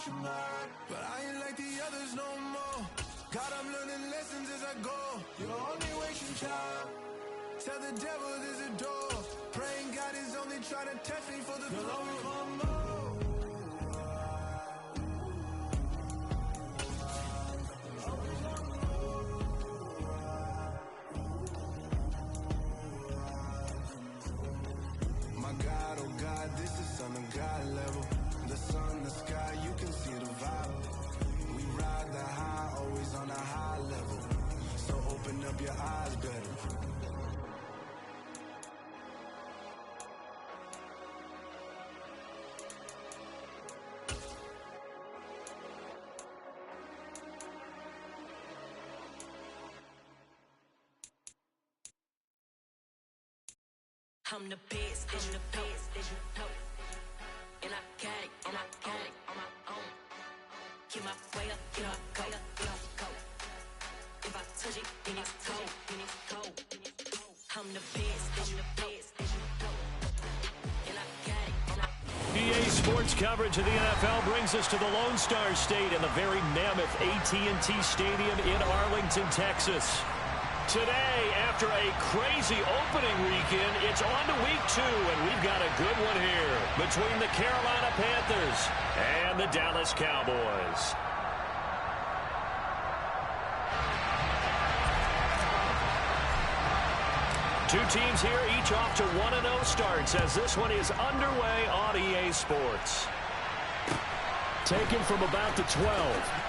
what you mind, but I ain't like the others no more. God, I'm learning lessons as I go. You're only wasting time. Tell the devil there's a door. Praying God is only trying to test me for the glory of more. My God, oh God, this is son of God level. The sun, the sky, you can see the vibe. We ride the high, always on a high level. So open up your eyes better. I'm the best, and the best, as you know. And I can't on my own. Get my way up, get up, go. If I touch it, then it's cold. I'm the best, as you know. And I can't. EA Sports coverage of the NFL brings us to the Lone Star State in the very mammoth AT&T Stadium in Arlington, Texas. Today, after a crazy opening weekend, it's on to week 2, and we've got a good one here between the Carolina Panthers and the Dallas Cowboys. Two teams here, each off to 1-0 starts as this one is underway on EA Sports. Taken from about the 12.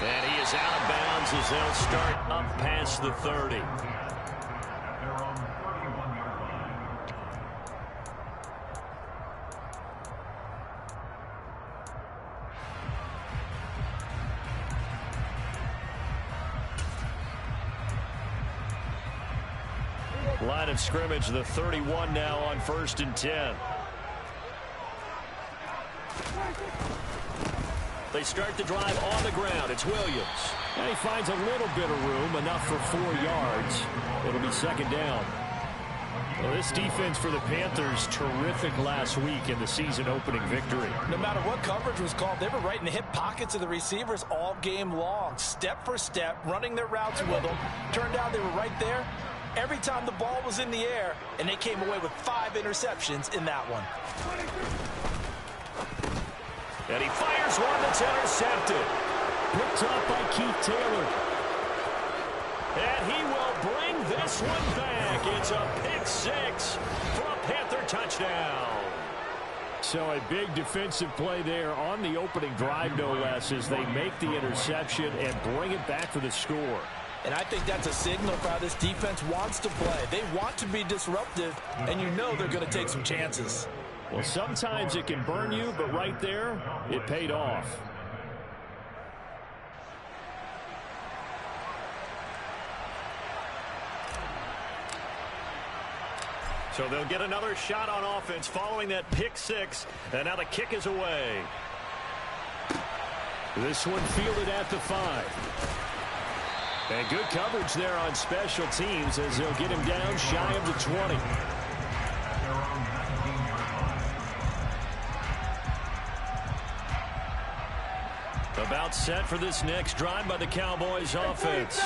And he is out of bounds as they'll start up past the 30. Line of scrimmage, the 31 now on 1st and 10. They start the drive on the ground. It's Williams. And he finds a little bit of room, enough for 4 yards. It'll be 2nd down. Well, this defense for the Panthers, terrific last week in the season opening victory. No matter what coverage was called, they were right in the hip pockets of the receivers all game long. Step for step, running their routes with them. Turned out they were right there every time the ball was in the air, and they came away with 5 interceptions in that one. And he fires one that's intercepted. Picked up by Keith Taylor. And he will bring this one back. It's a pick 6 for a Panther touchdown. So a big defensive play there on the opening drive, no less, as they make the interception and bring it back for the score. And I think that's a signal for how this defense wants to play. They want to be disruptive, and you know they're going to take some chances. Well, sometimes it can burn you, but right there, it paid off. So they'll get another shot on offense following that pick 6, and now the kick is away. This one fielded at the 5. And good coverage there on special teams as they'll get him down shy of the 20. About set for this next drive by the Cowboys offense.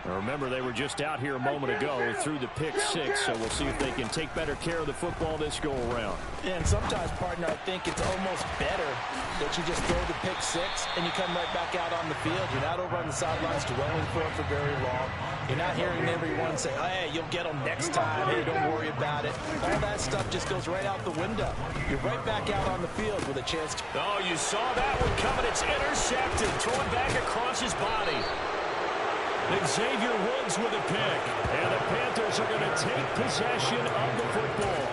Now remember, they were just out here a moment ago through the pick 6, so we'll see if they can take better care of the football this go around. And sometimes, partner, I think it's almost better that you just throw the pick 6 and you come right back out on the field. You're not over on the sidelines dwelling for it for very long. You're not hearing everyone say, hey, you'll get them next time. Hey, don't worry about it. All that stuff just goes right out the window. You're right back out on the field with a chance to... Oh, you saw that one coming. It's intercepted. Thrown back across his body. Xavier Woods with a pick. And the Panthers are going to take possession of the football.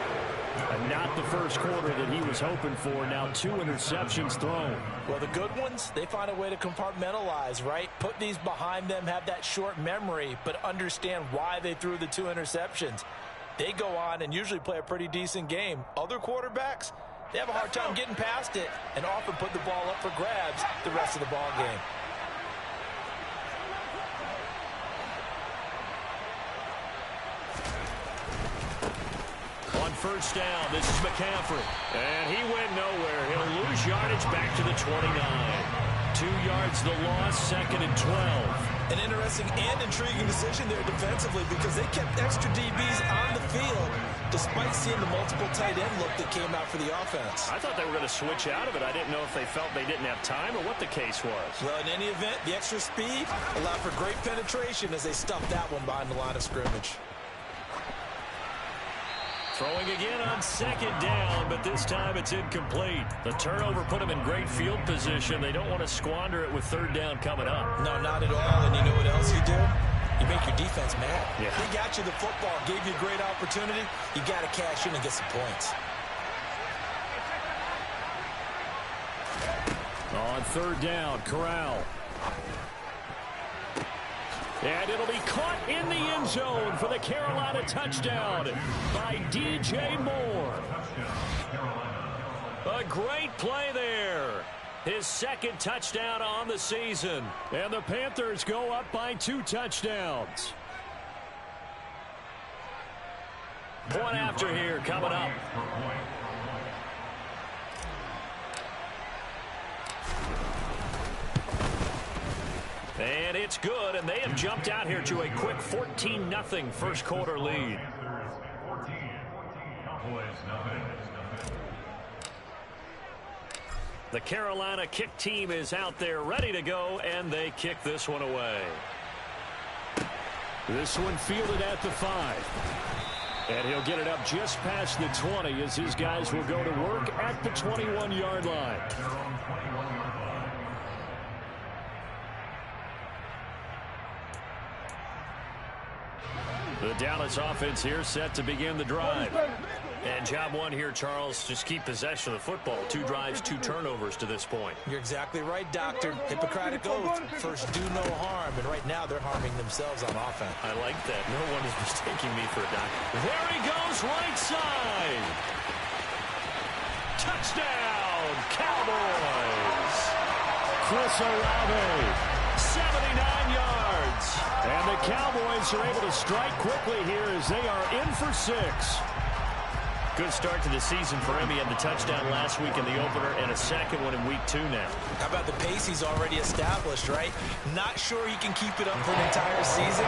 And not the first quarter that he was hoping for. Now 2 interceptions thrown. Well, the good ones, they find a way to compartmentalize, right? Put these behind them, have that short memory, but understand why they threw the 2 interceptions. They go on and usually play a pretty decent game. Other quarterbacks, they have a hard time getting past it and often put the ball up for grabs the rest of the ball game. first down. This is McCaffrey. And he went nowhere. He'll lose yardage back to the 29. 2 yards the loss, 2nd and 12. An interesting and intriguing decision there defensively because they kept extra DBs on the field despite seeing the multiple tight end look that came out for the offense. I thought they were going to switch out of it. I didn't know if they felt they didn't have time or what the case was. Well, in any event, the extra speed allowed for great penetration as they stuffed that one behind the line of scrimmage. Throwing again on 2nd down, but this time it's incomplete. The turnover put them in great field position. They don't want to squander it with 3rd down coming up. No, not at all. And you know what else you do? You make your defense mad. Yeah. They got you the football, gave you a great opportunity. You got to cash in and get some points. On 3rd down, Corral. And it'll be caught in the end zone for the Carolina touchdown by DJ Moore. A great play there. His 2nd touchdown on the season. And the Panthers go up by 2 touchdowns. Point after here coming up. And it's good, and they have jumped out here to a quick 14-0 first quarter lead. The Carolina kick team is out there ready to go, and they kick this one away. This one fielded at the 5. And he'll get it up just past the 20 as his guys will go to work at the 21-yard line. The Dallas offense here set to begin the drive. And job one here, Charles, just keep possession of the football. 2 drives, 2 turnovers to this point. You're exactly right, Doctor. Hippocratic oath. First, do no harm. And right now, they're harming themselves on offense. I like that. No one is mistaking me for a doctor. There he goes, right side. Touchdown, Cowboys. Chris Olave, 79 yards. And the Cowboys are able to strike quickly here as they are in for 6. Good start to the season for him. He had the touchdown last week in the opener and a 2nd one in week 2 now. How about the pace he's already established, right? Not sure he can keep it up for an entire season,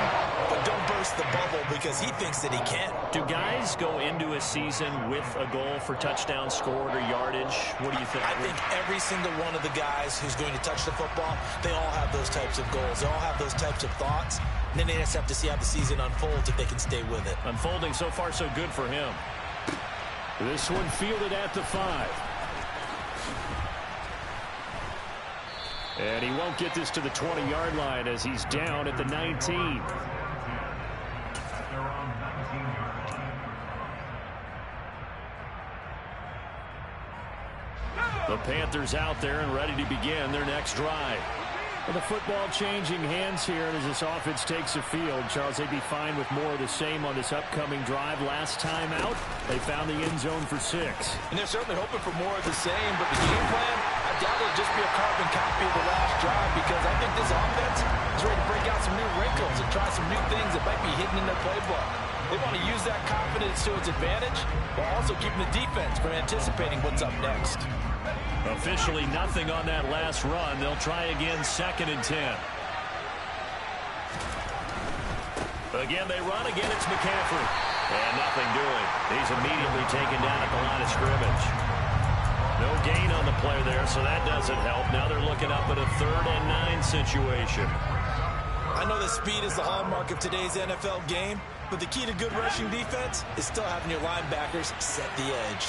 but don't burst the bubble because he thinks that he can. Do guys go into a season with a goal for touchdown scored or yardage? What do you think? I think every single one of the guys who's going to touch the football, they all have those types of goals. They all have those types of thoughts. And then they just have to see how the season unfolds if they can stay with it. Unfolding so far so good for him. This one fielded at the 5. And he won't get this to the 20-yard line as he's down at the 19. The Panthers out there and ready to begin their next drive. With the football changing hands here as this offense takes the field, Charles, they'd be fine with more of the same on this upcoming drive. Last time out, they found the end zone for 6. And they're certainly hoping for more of the same, but the game plan, I doubt it'll just be a carbon copy of the last drive because I think this offense is ready to break out some new wrinkles and try some new things that might be hidden in their playbook. They want to use that confidence to its advantage while also keeping the defense from anticipating what's up next. Officially nothing on that last run. They'll try again, 2nd and 10. Again, they run. Again, it's McCaffrey. And nothing doing. He's immediately taken down at the line of scrimmage. No gain on the play there, so that doesn't help. Now they're looking up at a 3rd and 9 situation. I know that speed is the hallmark of today's NFL game, but the key to good rushing defense is still having your linebackers set the edge.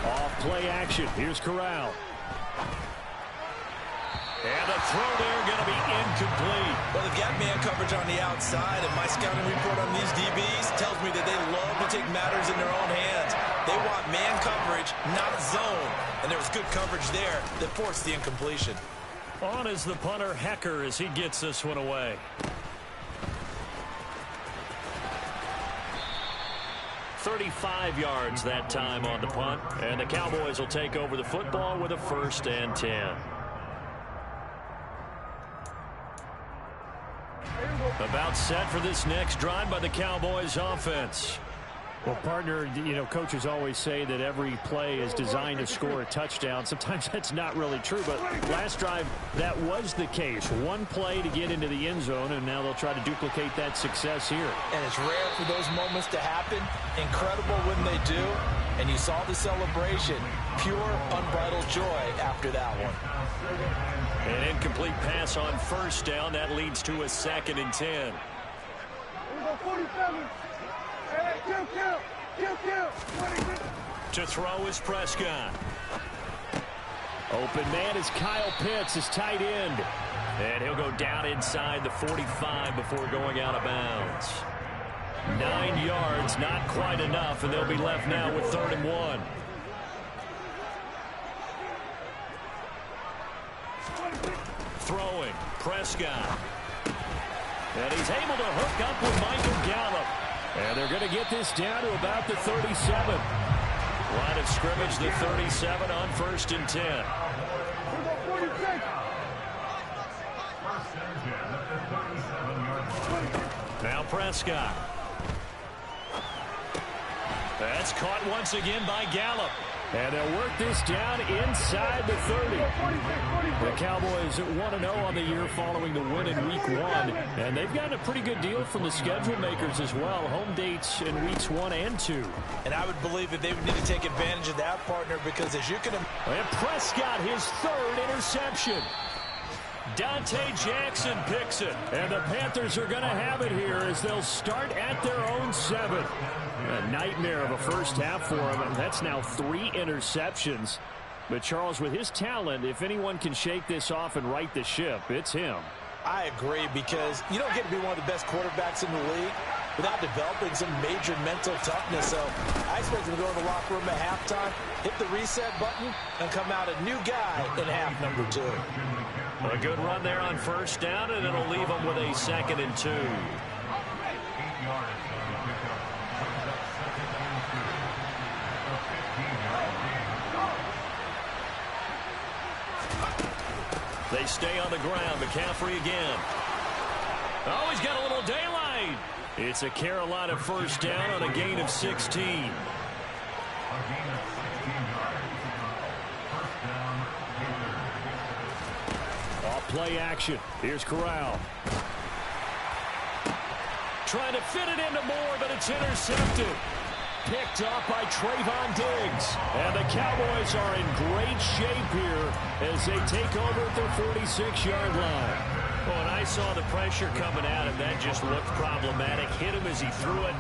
Off play action. Here's Corral. And the throw there going to be incomplete. Well, they've got man coverage on the outside, and my scouting report on these DBs tells me that they love to take matters in their own hands. They want man coverage, not zone. And there was good coverage there that forced the incompletion. On is the punter, Hecker, as he gets this one away. 35 yards that time on the punt. And the Cowboys will take over the football with a 1st and 10. About set for this next drive by the Cowboys offense. Well, partner, coaches always say that every play is designed to score a touchdown. Sometimes that's not really true, but last drive, that was the case. One play to get into the end zone, and now they'll try to duplicate that success here. And it's rare for those moments to happen. Incredible when they do. And you saw the celebration. Pure, unbridled joy after that one. An incomplete pass on first down. That leads to a 2nd and 10. To throw is Prescott. Open man is Kyle Pitts, his tight end. And he'll go down inside the 45 before going out of bounds. 9 yards, not quite enough, and they'll be left now with 3rd and 1. Throwing, Prescott. And he's able to hook up with Michael Gallup. And they're going to get this down to about the 37. Line of scrimmage, the 37 on 1st and 10. Now Prescott. That's caught once again by Gallup. And they'll work this down inside the 30. The Cowboys 1-0 on the year following the win in Week 1. And they've gotten a pretty good deal from the schedule makers as well. Home dates in Weeks 1 and 2. And I would believe that they would need to take advantage of that, partner, because as you can... And Prescott, his 3rd interception. Dante Jackson picks it. And the Panthers are going to have it here as they'll start at their own 7. A nightmare of a first half for him, and that's now 3 interceptions. But Charles, with his talent, if anyone can shake this off and right the ship, it's him. I agree, because you don't get to be one of the best quarterbacks in the league without developing some major mental toughness. So I expect him to go to the locker room at halftime, hit the reset button, and come out a new guy in half number 2. A good run there on first down, and it'll leave them with a 2nd and 2. They stay on the ground. McCaffrey again. Oh, he's got a little daylight. It's a Carolina first down on a gain of 16. Off play action. Here's Corral. Trying to fit it into Moore, but it's intercepted. Picked off by Trayvon Diggs. And the Cowboys are in great shape here as they take over at their 46-yard line. Well, and I saw the pressure coming at him. That just looked problematic. Hit him as he threw it,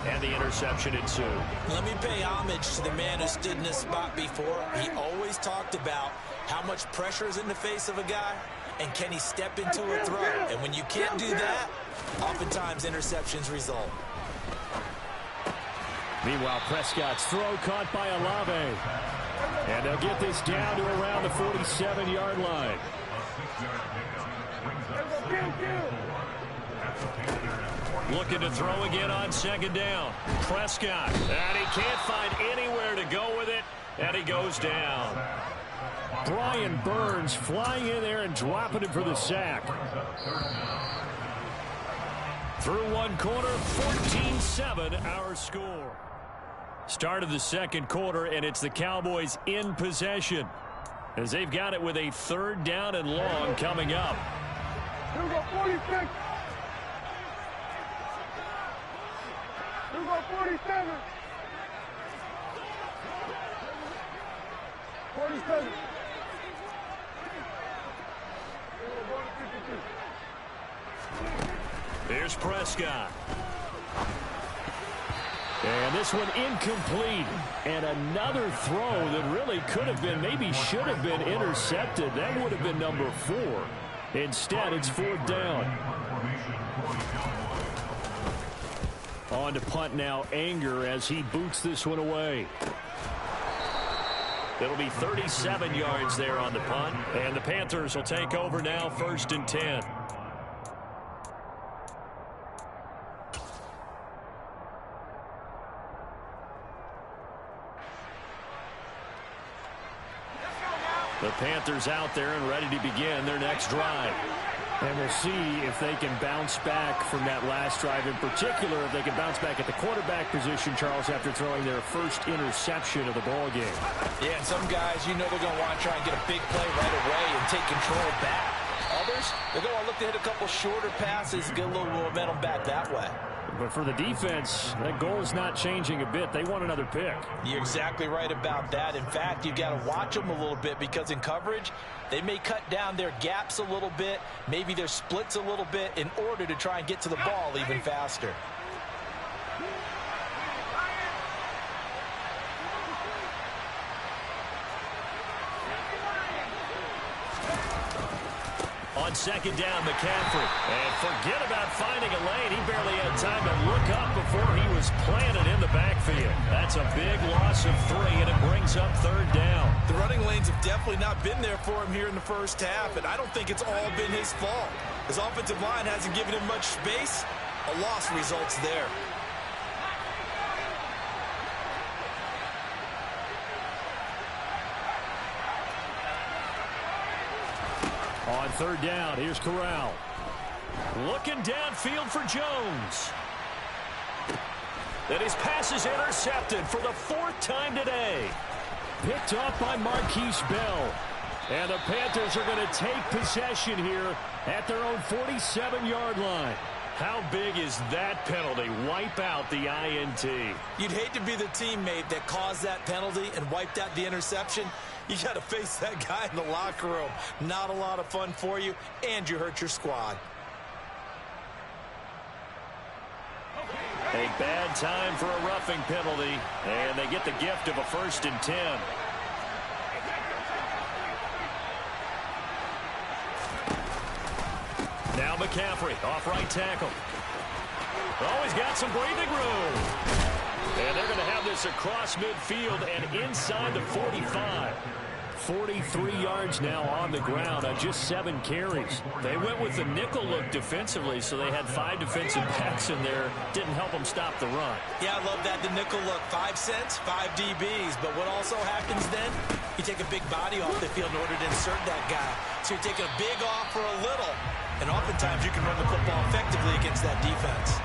and the interception ensued. Let me pay homage to the man who stood in this spot before. He always talked about how much pressure is in the face of a guy, and can he step into a throw. And when you can't do that, oftentimes interceptions result. Meanwhile, Prescott's throw caught by Olave. And they'll get this down to around the 47-yard line. Looking to throw again on 2nd down. Prescott. And he can't find anywhere to go with it. And he goes down. Brian Burns flying in there and dropping it for the sack. Through one quarter, 14-7 our score. Start of the second quarter, and it's the Cowboys in possession as they've got it with a 3rd down and long coming up. Here we go, 46. Here we go, 47. 47. Here's Prescott. And this one incomplete. And another throw that really could have been, maybe should have been intercepted. That would have been number 4. Instead, it's 4th down. On to punt now, Anger, as he boots this one away. It'll be 37 yards there on the punt. And the Panthers will take over now, 1st and 10. The Panthers out there and ready to begin their next drive. And we'll see if they can bounce back from that last drive. In particular, if they can bounce back at the quarterback position, Charles, after throwing their first interception of the ball game. Yeah, and some guys, you know they're going to want to try and get a big play right away and take control back. Others, they're going to look to hit a couple shorter passes, get a little momentum back that way. But for the defense, that goal's not changing a bit. They want another pick. You're exactly right about that. In fact, you've got to watch them a little bit because in coverage, they may cut down their gaps a little bit, maybe their splits a little bit in order to try and get to the ball even faster. On second down, McCaffrey. And forget about finding a lane. He barely had time to look up before he was planted in the backfield. That's a big loss of 3, and it brings up third down. The running lanes have definitely not been there for him here in the first half, and I don't think it's all been his fault. His offensive line hasn't given him much space. A loss results there. On third down, here's Corral. Looking downfield for Jones. And his pass is intercepted for the 4th time today. Picked off by Marquise Bell. And the Panthers are going to take possession here at their own 47-yard line. How big is that penalty? Wipe out the INT. You'd hate to be the teammate that caused that penalty and wiped out the interception. You got to face that guy in the locker room. Not a lot of fun for you, and you hurt your squad. A bad time for a roughing penalty, and they get the gift of a 1st and 10. Now McCaffrey off right tackle. Oh, he's got some breathing room. And they're going to have this across midfield and inside the 45. 43 yards now on the ground on just 7 carries. They went with the nickel look defensively, so they had 5 defensive backs in there. Didn't help them stop the run. Yeah, I love that, the nickel look. 5 cents, 5 DBs. But what also happens then, you take a big body off the field in order to insert that guy. So you're taking a big off for a little. And oftentimes you can run the football effectively against that defense.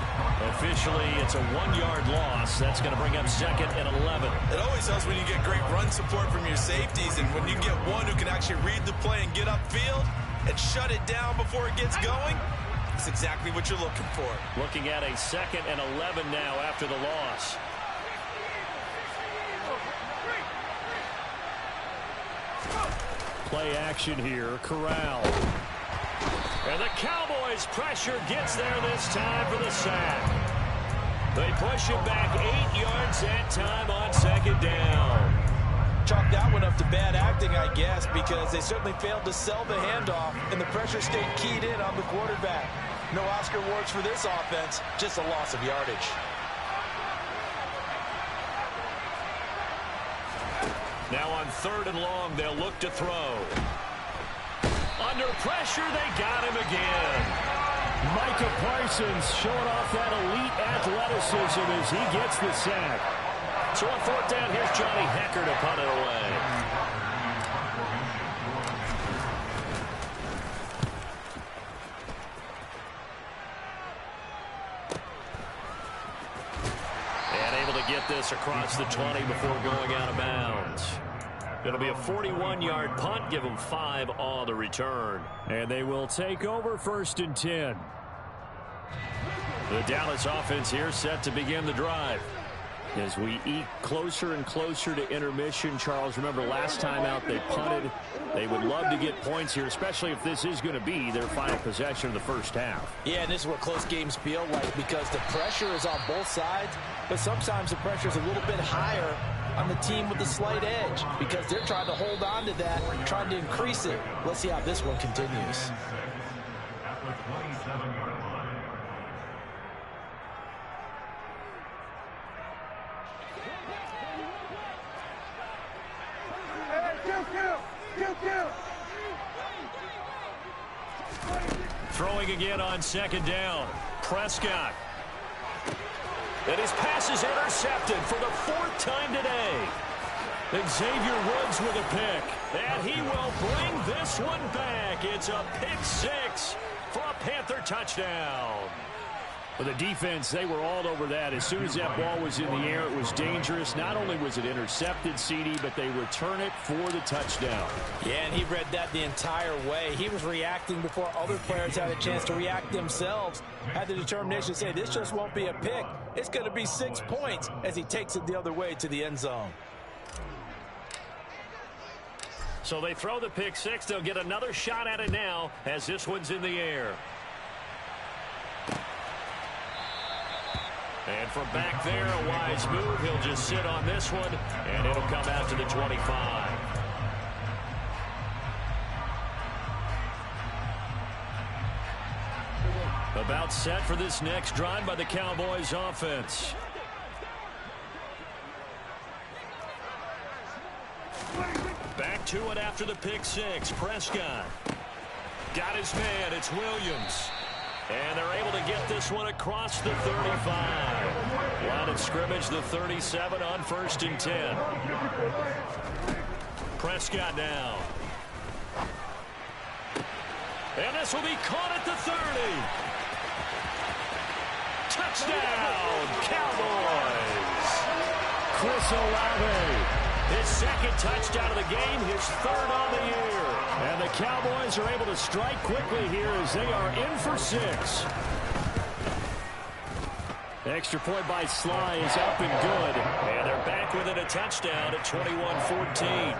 Officially, it's a 1-yard loss. That's going to bring up 2nd and 11. It always helps when you get great run support from your safeties, and when you get one who can actually read the play and get upfield and shut it down before it gets going, that's exactly what you're looking for. Looking at a 2nd and 11 now after the loss. Play action here. Corral. And the Cowboys' pressure gets there this time for the sack. They push him back 8 yards that time on 2nd down. Chalk that one up to bad acting, I guess, because they certainly failed to sell the handoff, and the pressure stayed keyed in on the quarterback. No Oscar awards for this offense, just a loss of yardage. Now on 3rd and long, they'll look to throw. Under pressure, they got him again. Micah Parsons showing off that elite athleticism as he gets the sack. So on 4th down, here's Johnny Hecker to punt it away. And able to get this across the 20 before going out of bounds. It'll be a 41-yard punt, give them 5 on the return. And they will take over 1st and 10. The Dallas offense here set to begin the drive. As we eke closer and closer to intermission, Charles, remember last time out they punted. They would love to get points here, especially if this is going to be their final possession of the first half. Yeah, and this is what close games feel like because the pressure is on both sides, but sometimes the pressure is a little bit higher on the team with the slight edge because they're trying to hold on to that, trying to increase it. Let's see how this one continues. Throwing again on 2nd down. Prescott. And his pass is intercepted for the 4th time today. Xavier Woods with a pick. And he will bring this one back. It's a pick 6. for a Panther touchdown. For the defense, they were all over that. As soon as that ball was in the air, it was dangerous. Not only was it intercepted, CD, but they return it for the touchdown. Yeah, and he read that the entire way. He was reacting before other players had a chance to react themselves. Had the determination to say, this just won't be a pick. It's going to be 6 points as he takes it the other way to the end zone. So they throw the pick six. They'll get another shot at it now as this one's in the air. And from back there, a wise move. He'll just sit on this one, and it'll come out to the 25. About set for this next drive by the Cowboys offense. Back to it after the pick six. Prescott got his man. It's Williams. And they're able to get this one across the 35. Line of scrimmage, the 37 on 1st and 10. Prescott now. And this will be caught at the 30. Touchdown, Cowboys. Chris Olave. His second touchdown of the game, his 3rd on the year. And the Cowboys are able to strike quickly here as they are in for 6. Extra point by Sly is up and good. And they're back within a touchdown at 21-14.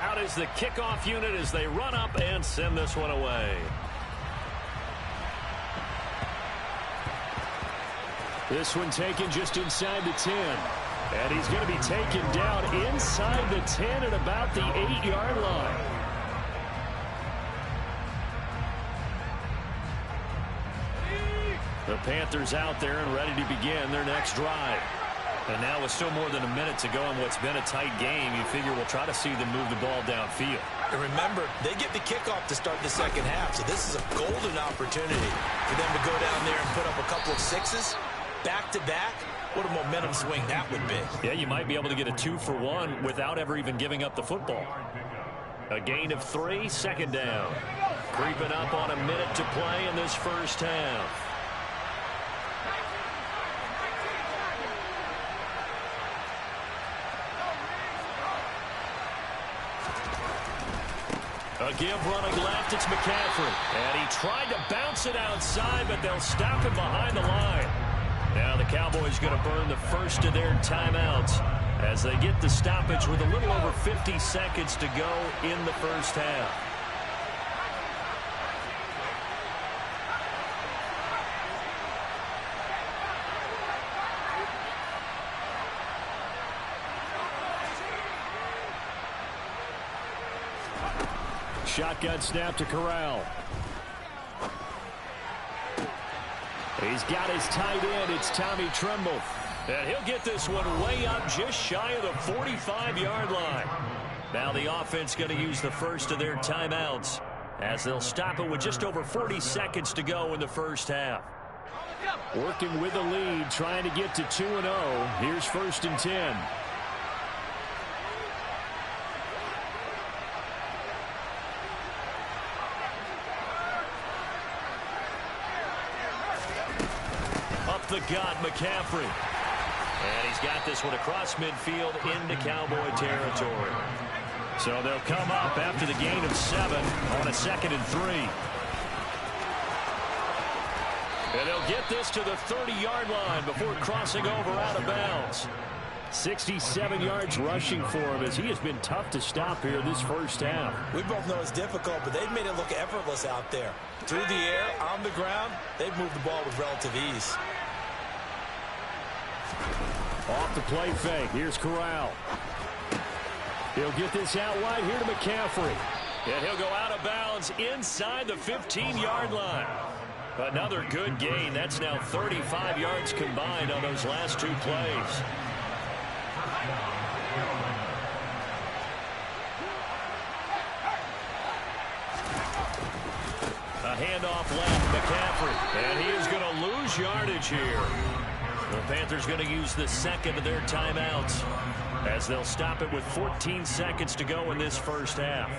Out is the kickoff unit as they run up and send this one away. This one taken just inside the 10. And he's going to be taken down inside the 10 at about the 8-yard line. The Panthers out there and ready to begin their next drive. And now with still more than a minute to go in what's been a tight game, you figure we'll try to see them move the ball downfield. And remember, they get the kickoff to start the second half, so this is a golden opportunity for them to go down there and put up a couple of sixes. Back-to-back, what a momentum swing that would be. Yeah, you might be able to get a 2-for-1 without ever even giving up the football. A gain of 3, 2nd down. Creeping up on a minute to play in this first half. A give running left, it's McCaffrey. And he tried to bounce it outside, but they'll stop him behind the line. Now the Cowboys going to burn the first of their timeouts as they get the stoppage with a little over 50 seconds to go in the first half. Shotgun snap to Corral. He's got his tight end. It's Tommy Tremble. And he'll get this one way up just shy of the 45-yard line. Now the offense going to use the first of their timeouts as they'll stop it with just over 40 seconds to go in the first half. Working with the lead, trying to get to 2-0. Here's 1st and 10. The gut, McCaffrey. And he's got this one across midfield into Cowboy territory. So they'll come up after the gain of 7 on a 2nd and 3. And they'll get this to the 30-yard line before crossing over out of bounds. 67 yards rushing for him as he has been tough to stop here this first half. We both know it's difficult, but they've made it look effortless out there. Through the air, on the ground, they've moved the ball with relative ease. Off the play fake. Here's Corral. He'll get this out wide here to McCaffrey. And he'll go out of bounds inside the 15-yard line. Another good gain. That's now 35 yards combined on those last 2 plays. A handoff left, McCaffrey. And he is going to lose yardage here. The Panthers going to use the second of their timeouts as they'll stop it with 14 seconds to go in this first half.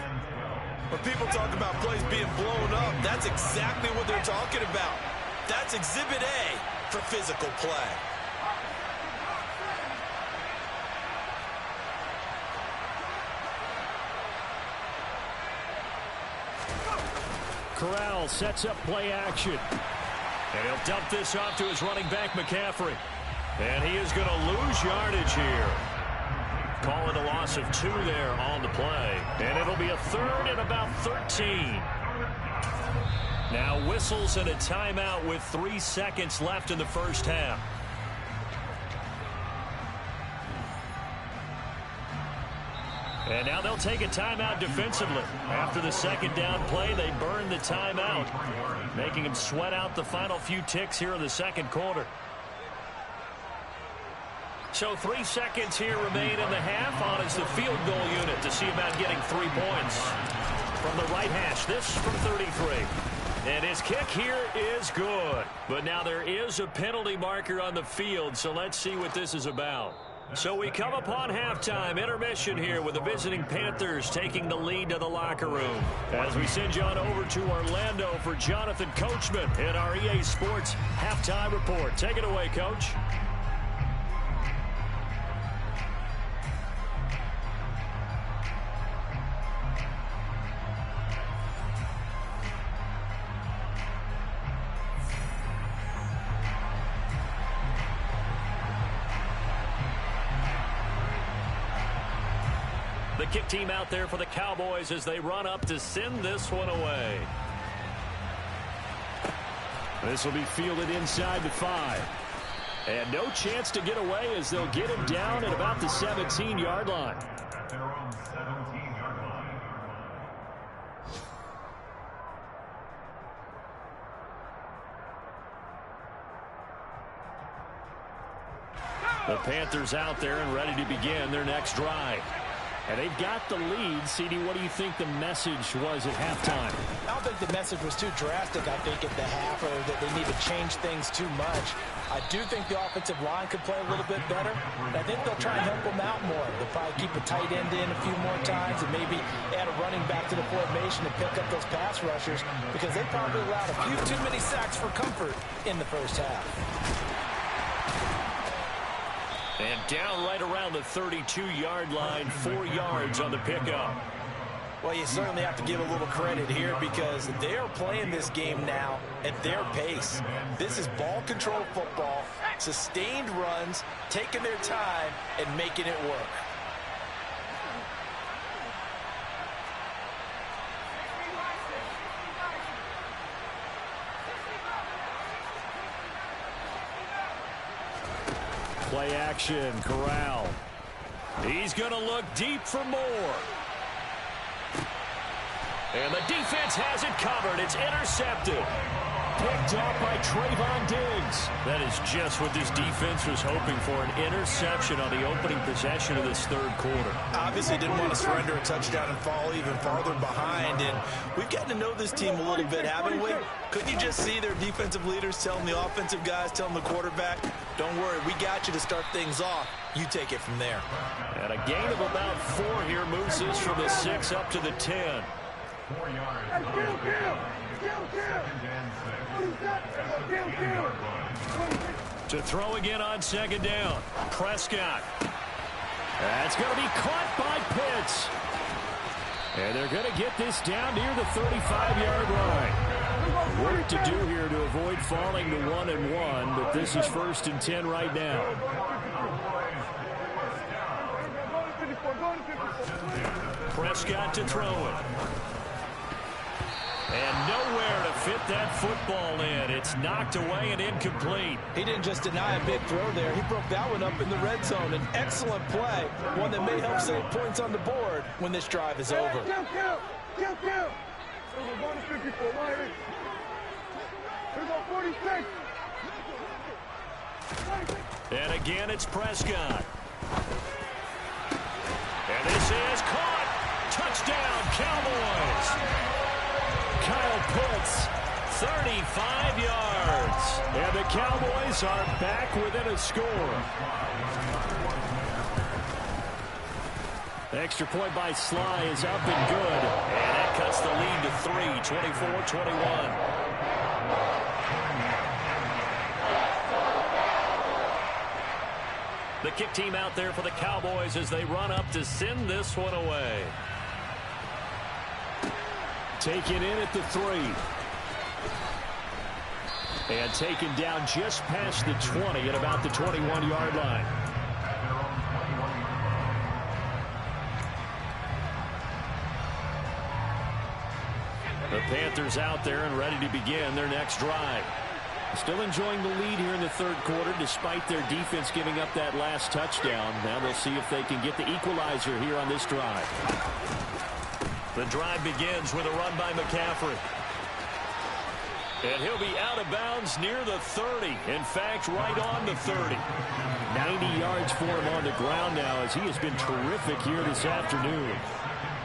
When people talk about plays being blown up, that's exactly what they're talking about. That's Exhibit A for physical play. Corral sets up play action. And he'll dump this off to his running back, McCaffrey. And he is going to lose yardage here. Call it a loss of 2 there on the play. And it'll be a third and about 13. Now whistles and a timeout with 3 seconds left in the first half. And now they'll take a timeout defensively. After the second down play, they burn the timeout, making them sweat out the final few ticks here in the second quarter. So 3 seconds here remain in the half on as the field goal unit to see about getting 3 points. From the right hash, this from 33. And his kick here is good. But now there is a penalty marker on the field, so let's see what this is about. So we come upon halftime intermission here with the visiting Panthers taking the lead to the locker room. As we send you on over to Orlando for Jonathan Coachman in our EA Sports halftime report. Take it away, Coach. The kick team out there for the Cowboys as they run up to send this one away. This will be fielded inside the 5. And no chance to get away as they'll get him down at about the 17-yard line. The Panthers out there and ready to begin their next drive. And they've got the lead. CD, what do you think the message was at halftime? I don't think the message was too drastic, I think, at the half, or that they need to change things too much. I do think the offensive line could play a little bit better. And I think they'll try and help them out more. They'll probably keep a tight end in a few more times and maybe add a running back to the formation and pick up those pass rushers because they probably allowed a few too many sacks for comfort in the first half. And down right around the 32-yard line, 4 yards on the pickup. Well, you certainly have to give a little credit here because they are playing this game now at their pace. This is ball control football, sustained runs, taking their time, and making it work. Play action, Corral. He's going to look deep for more. And the defense has it covered. It's intercepted. Picked up by Trayvon Diggs. That is just what this defense was hoping for, an interception on the opening possession of this third quarter. Obviously didn't want to surrender a touchdown and fall even farther behind. And we've gotten to know this team a little bit, haven't we? Couldn't you just see their defensive leaders telling the offensive guys, telling the quarterback, don't worry, we got you to start things off. You take it from there. And a gain of about 4 here moves this from the 6 up to the 10. 4 yards. To throw again on second down. Prescott. That's going to be caught by Pitts. And they're going to get this down near the 35-yard line. Work to do here to avoid falling to 1-1, but this is 1st and 10 right now. Prescott to throw it. And nowhere to fit that football in. It's knocked away and incomplete. He didn't just deny a big throw there. He broke that one up in the red zone. An excellent play, one that may help save points on the board when this drive is over. And again, it's Prescott. And this is caught. Touchdown, Cowboys. Kyle Pitts 35 yards. And the Cowboys are back within a score. Extra point by Sly is up and good. And that cuts the lead to 3, 24-21. The kick team out there for the Cowboys as they run up to send this one away. Taken in at the 3. And taken down just past the 20 at about the 21-yard line. The Panthers out there and ready to begin their next drive. Still enjoying the lead here in the third quarter despite their defense giving up that last touchdown. Now they'll see if they can get the equalizer here on this drive. The drive begins with a run by McCaffrey. And he'll be out of bounds near the 30. In fact, right on the 30. 90 yards for him on the ground now as he has been terrific here this afternoon.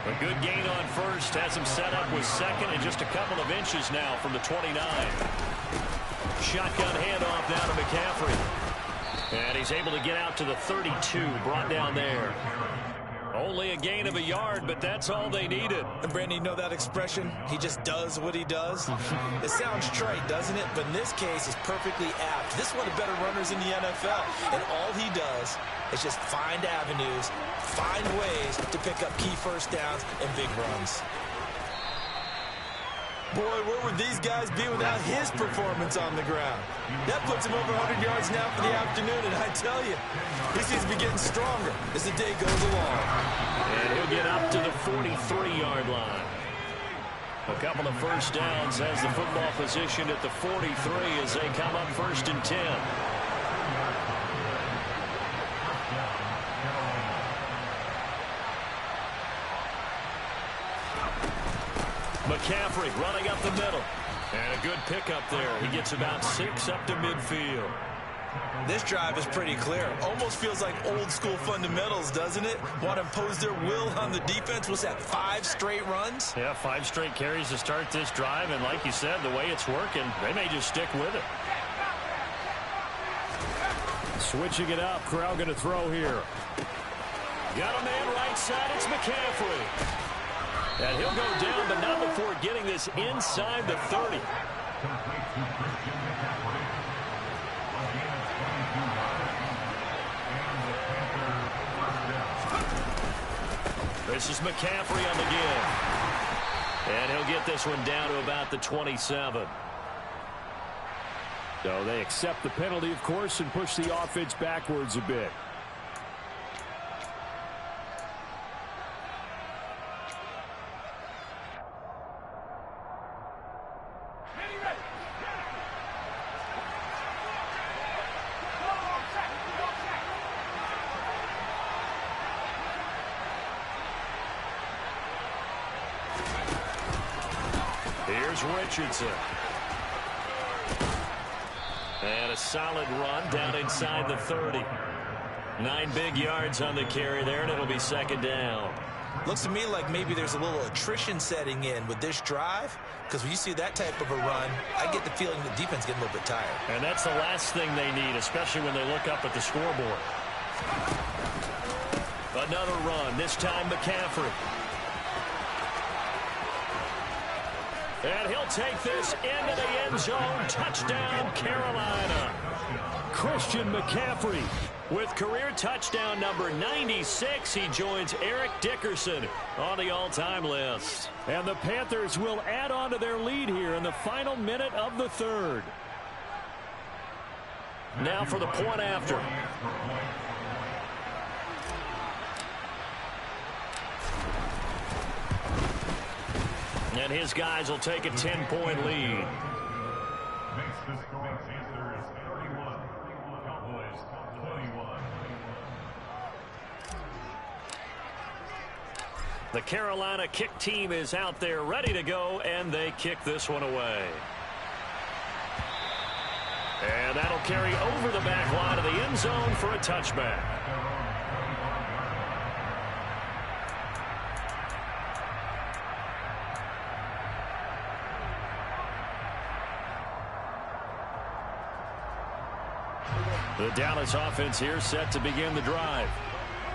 A good gain on first has him set up with second and just a couple of inches now from the 29. Shotgun handoff now to McCaffrey. And he's able to get out to the 32, brought down there. Only a gain of a yard, but that's all they needed. And Brandon, you know that expression? He just does what he does? It sounds trite, doesn't it? But in this case, it's perfectly apt. This is one of the better runners in the NFL. And all he does is just find avenues, find ways to pick up key first downs and big runs. Boy, where would these guys be without his performance on the ground? That puts him over 100 yards now for the afternoon, and I tell you, he seems to be getting stronger as the day goes along. And he'll get up to the 43-yard line. A couple of first downs has the football position at the 43 as they come up 1st and 10. McCaffrey running up the middle. And a good pickup there. He gets about 6 up to midfield. This drive is pretty clear. Almost feels like old school fundamentals, doesn't it? Want to impose their will on the defense. Was that 5 straight runs? Yeah, 5 straight carries to start this drive. And like you said, the way it's working, they may just stick with it. Switching it up. Corral going to throw here. Got a man right side. It's McCaffrey. And he'll go down, but not before getting this inside the 30. This is McCaffrey on the give. And he'll get this one down to about the 27. So they accept the penalty, of course, and push the offense backwards a bit. Here's Richardson. And a solid run down inside the 30. 9 big yards on the carry there, and it'll be 2nd down. Looks to me like maybe there's a little attrition setting in with this drive, because when you see that type of a run, I get the feeling the defense getting a little bit tired. And that's the last thing they need, especially when they look up at the scoreboard. Another run, this time McCaffrey. And he'll take this into the end zone. Touchdown, Carolina. Christian McCaffrey. With career touchdown number 96, he joins Eric Dickerson on the all-time list. And the Panthers will add on to their lead here in the final minute of the 3rd. Now for the point after. And his guys will take a 10-point lead. The Carolina kick team is out there ready to go, and they kick this one away. And that'll carry over the back line of the end zone for a touchback. The Dallas offense here set to begin the drive.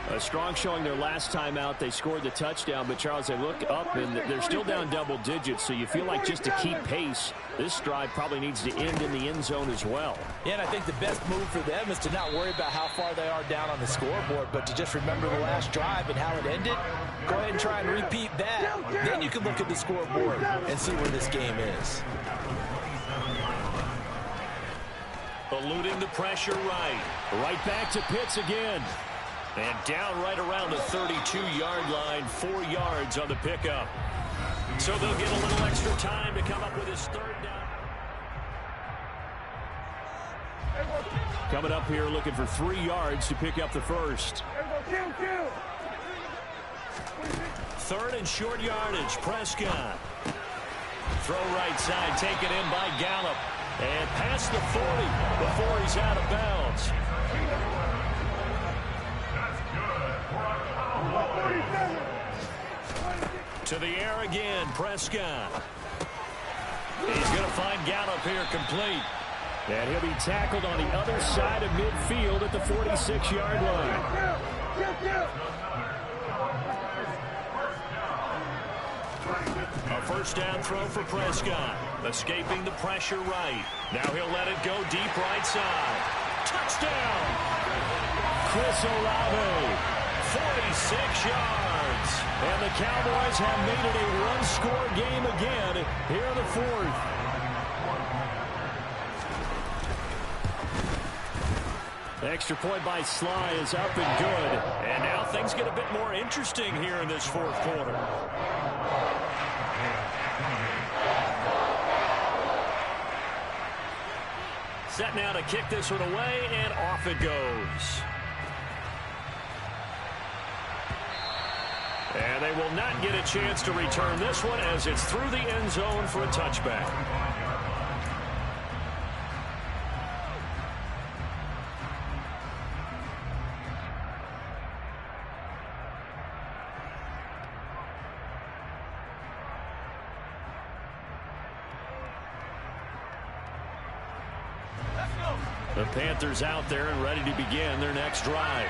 A strong showing their last time out. They scored the touchdown, but Charles, they look up and they're still down double digits, so you feel like just to keep pace, this drive probably needs to end in the end zone as well. Yeah, and I think the best move for them is to not worry about how far they are down on the scoreboard, but to just remember the last drive and how it ended. Go ahead and try and repeat that. Then you can look at the scoreboard and see where this game is. Eluding the pressure right. Right back to Pitts again. And down right around the 32-yard line, 4 yards on the pickup. So they'll get a little extra time to come up with his third down. Coming up here looking for 3 yards to pick up the first. Third and short yardage, Prescott. Throw right side, taken in by Gallup. And past the 40 before he's out of bounds. To the air again, Prescott. He's going to find Gallup here complete. And he'll be tackled on the other side of midfield at the 46-yard line. A first down throw for Prescott. Escaping the pressure right. Now he'll let it go deep right side. Touchdown! Chris Olave. 46 yards. And the Cowboys have made it a one-score game again here in the fourth. Extra point by Sly is up and good. And now things get a bit more interesting here in this fourth quarter. Set now to kick this one away, and off it goes. And they will not get a chance to return this one as it's through the end zone for a touchback. The Panthers out there and ready to begin their next drive.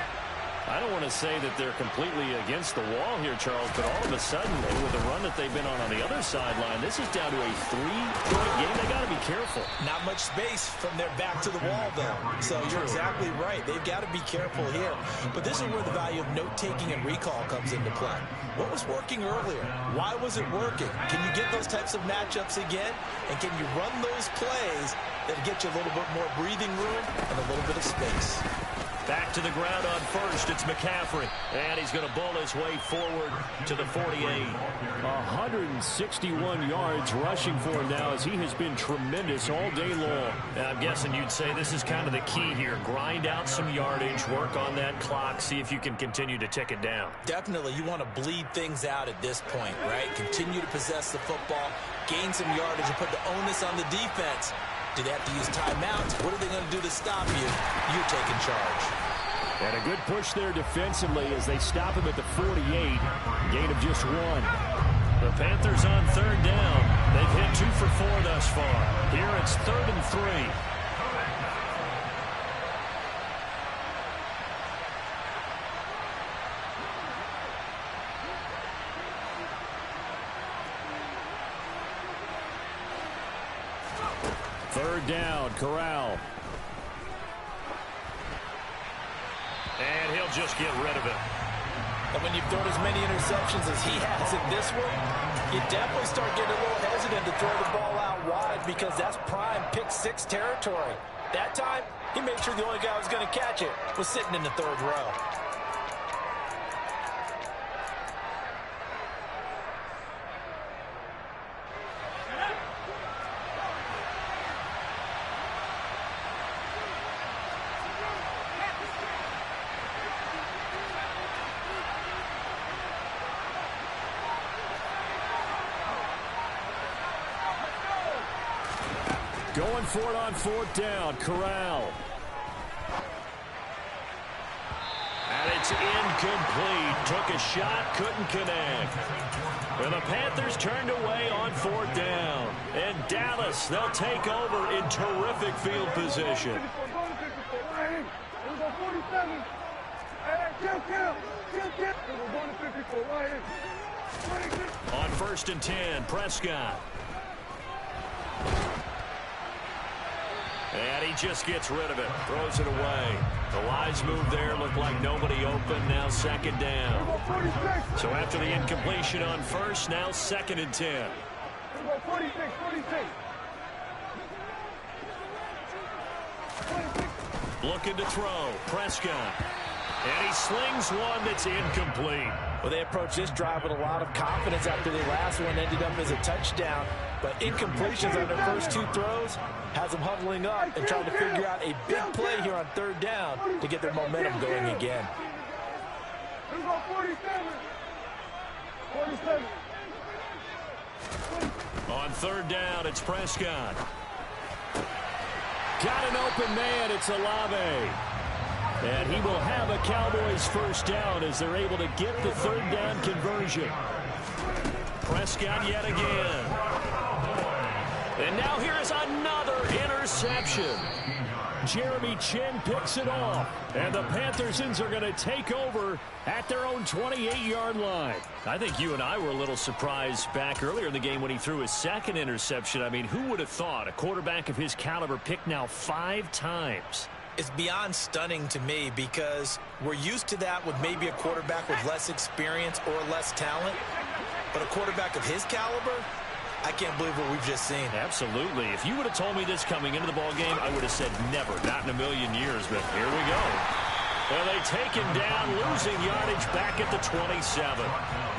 I don't want to say that they're completely against the wall here, Charles, but all of a sudden, with the run that they've been on the other sideline, this is down to a 3-point game. They got to be careful. Not much space from their back to the wall, though. So you're exactly right. They've got to be careful here. But this is where the value of note-taking and recall comes into play. What was working earlier? Why was it working? Can you get those types of matchups again? And can you run those plays that get you a little bit more breathing room and a little bit of space? Back to the ground on first. It's McCaffrey. And he's going to bull his way forward to the 48. 161 yards rushing for him now as he has been tremendous all day long. And I'm guessing you'd say this is kind of the key here. Grind out some yardage, work on that clock, see if you can continue to tick it down. Definitely. You want to bleed things out at this point, right? Continue to possess the football, gain some yardage, and put the onus on the defense. Do they have to use timeouts? What are they going to do to stop you? You're taking charge. And a good push there defensively as they stop him at the 48. Gain of just 1. The Panthers on third down. They've hit 2 for 4 thus far. Here it's 3rd and 3. Third down, Corral. And he'll just get rid of it. And when you've thrown as many interceptions as he has in this one, you definitely start getting a little hesitant to throw the ball out wide because that's prime pick-6 territory. That time, he made sure the only guy who was going to catch it was sitting in the 3rd row. Going for it on 4th down, Corral. And it's incomplete. Took a shot, couldn't connect. And the Panthers turned away on 4th down. And Dallas, they'll take over in terrific field position. 47. Hey, kill. We're going to 54, right here. 26. On 1st and 10, Prescott. And he just gets rid of it. Throws it away. The wise move there. Looked like nobody open. Now 2nd down. So after the incompletion on 1st, now 2nd and 10. 46. Looking to throw. Prescott. And he slings one that's incomplete. Well, they approached this drive with a lot of confidence after the last one ended up as a touchdown. But incompletions on their first 2 throws has them huddling up and trying to figure out a big play here on 3rd down to get their momentum going again. We go 47. 47. On 3rd down, it's Prescott. Got an open man. It's Olave. And he will have a Cowboys 1st down as they're able to get the 3rd down conversion. Prescott yet again. And now here is another interception. Jeremy Chin picks it off. And the Panthersons are going to take over at their own 28-yard line. I think you and I were a little surprised back earlier in the game when he threw his 2nd interception. I mean, who would have thought a quarterback of his caliber picked now 5 times? It's beyond stunning to me because we're used to that with maybe a quarterback with less experience or less talent. But a quarterback of his caliber, I can't believe what we've just seen. Absolutely. If you would have told me this coming into the ball game, I would have said never, not in a million years. But here we go. Well, they take him down, losing yardage back at the 27.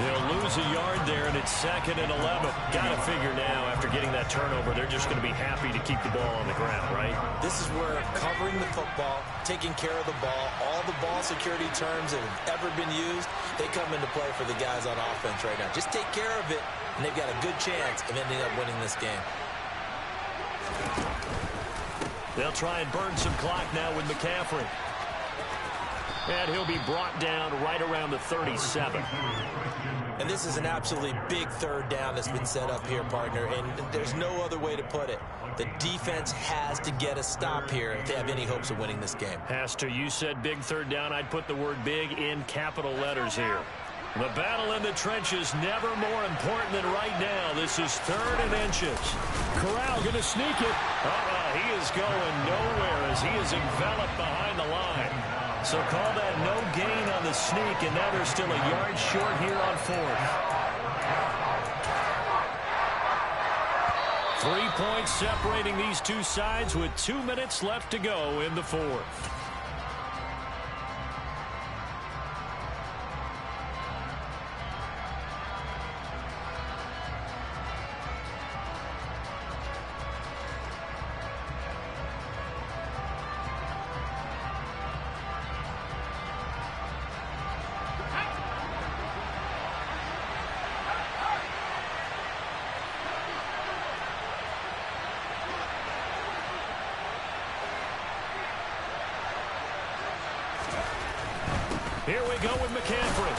They'll lose a yard there, and it's 2nd and 11. Got to figure now, after getting that turnover, they're just going to be happy to keep the ball on the ground, right? This is where covering the football, taking care of the ball, all the ball security terms that have ever been used, they come into play for the guys on offense right now. Just take care of it, and they've got a good chance of ending up winning this game. They'll try and burn some clock now with McCaffrey. And he'll be brought down right around the 37. And this is an absolutely big 3rd down that's been set up here, partner, and there's no other way to put it. The defense has to get a stop here if they have any hopes of winning this game. Has to. You said big 3rd down. I'd put the word big in capital letters here. The battle in the trenches never more important than right now. This is 3rd and inches. Corral going to sneak it. He is going nowhere as he is enveloped behind the line. So call that no gain on the sneak, and now they're still a yard short here on 4th. 3 points separating these two sides with 2 minutes left to go in the 4th. Here we go with McCaffrey.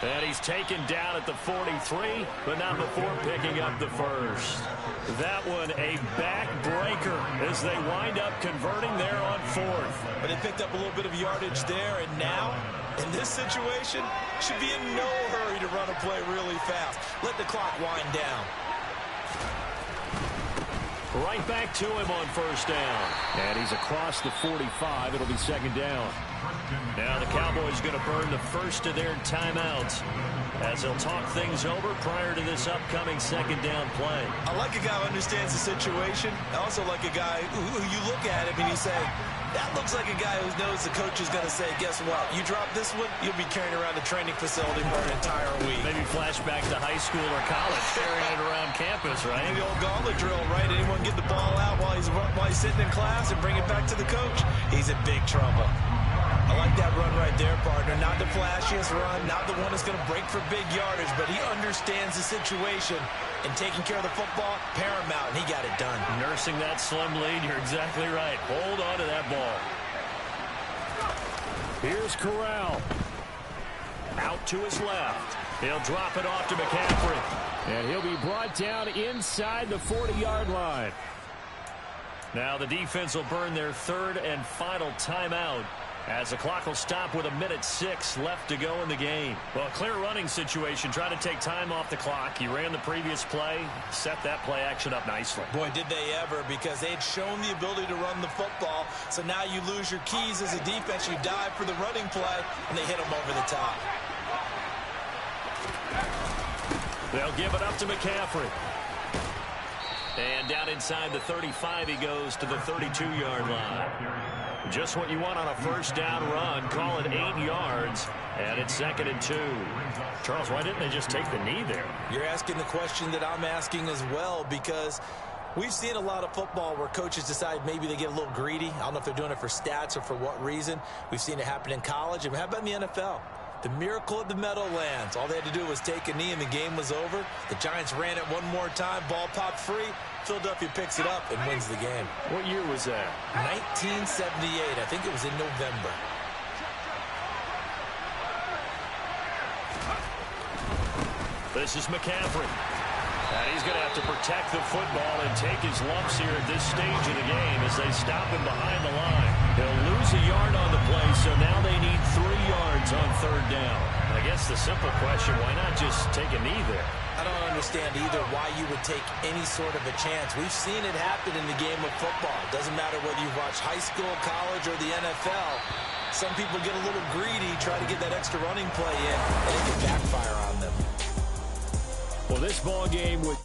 And he's taken down at the 43, but not before picking up the 1st. That one a backbreaker as they wind up converting there on 4th. But they picked up a little bit of yardage there, and now, in this situation, should be in no hurry to run a play really fast. Let the clock wind down. Right back to him on 1st down. And he's across the 45. It'll be 2nd down. Now the Cowboys going to burn the first of their timeouts as they'll talk things over prior to this upcoming 2nd down play. I like a guy who understands the situation. I also like a guy who you look at him and you say, that looks like a guy who knows the coach is going to say, guess what? You drop this one, you'll be carrying around the training facility for an entire week. Maybe flashback to high school or college, carrying it around campus, right? Maybe the old gauntlet drill, right? Anyone get the ball out while he's sitting in class and bring it back to the coach? He's in big trouble. I like that run right there, partner. Not the flashiest run, not the one that's going to break for big yardage, but he understands the situation, and taking care of the football, paramount, and he got it done. Nursing that slim lead, you're exactly right. Hold on to that ball. Here's Corral. Out to his left. He'll drop it off to McCaffrey. And he'll be brought down inside the 40-yard line. Now the defense will burn their third and final timeout as the clock will stop with 1:06 left to go in the game. Well, clear running situation. Try to take time off the clock. He ran the previous play, set that play action up nicely. Boy, did they ever, because they'd shown the ability to run the football. So now you lose your keys as a defense. You dive for the running play, and they hit him over the top. They'll give it up to McCaffrey. And down inside the 35, he goes to the 32-yard line. Just what you want on a first down run. Call it 8 yards, and it's 2nd and 2. Charles, why didn't they just take the knee there? You're asking the question that I'm asking as well, because we've seen a lot of football where coaches decide maybe they get a little greedy. I don't know if they're doing it for stats or for what reason. We've seen it happen in college. And how about in the NFL? The miracle of the Meadowlands. All they had to do was take a knee and the game was over. The Giants ran it one more time. Ball popped free. Philadelphia picks it up and wins the game. What year was that? 1978. I think it was in November. This is McCaffrey. And he's going to have to protect the football and take his lumps here at this stage of the game as they stop him behind the line. He'll lose a yard on the play, so now they need 3 yards on third down. I guess the simple question, why not just take a knee there? I don't understand either why you would take any sort of a chance. We've seen it happen in the game of football. It doesn't matter whether you watch high school, college, or the NFL. Some people get a little greedy, try to get that extra running play in, and it can backfire on them. Well, this ball game would